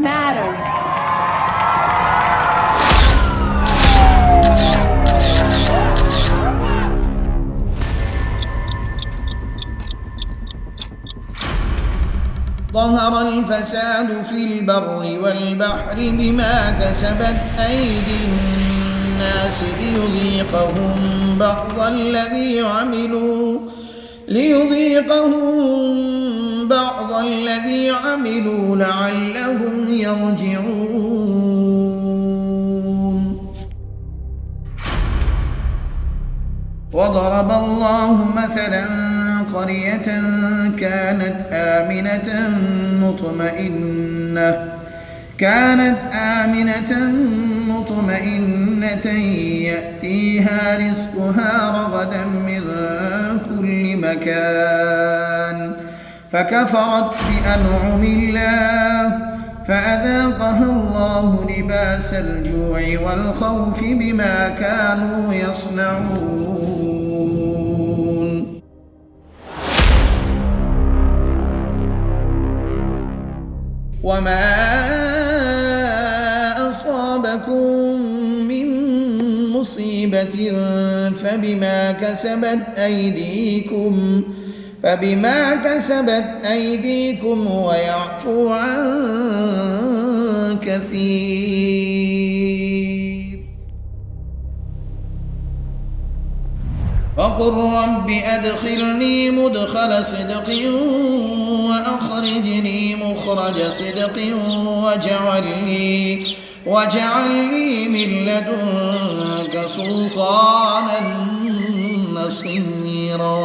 matter. ظهر الفساد في البر والبحر بما كسبت أيدي الناس ليذيقهم بعض الذي عملوا لعلهم يرجعون. وضرب الله مثلا قرية كانت آمنة مطمئنة يأتيها رزقها رغدا من كل مكان فكفرت بأنعم الله فأذاقها الله لباس الجوع والخوف بما كانوا يصنعون. وما أصابكم من مصيبة فبما كسبت أيديكم ويعفو عن كثير. وقل رب أدخلني مدخل صدق وأخرجني مخرج صدق واجعل لي من لدنك سلطانا نصيرا.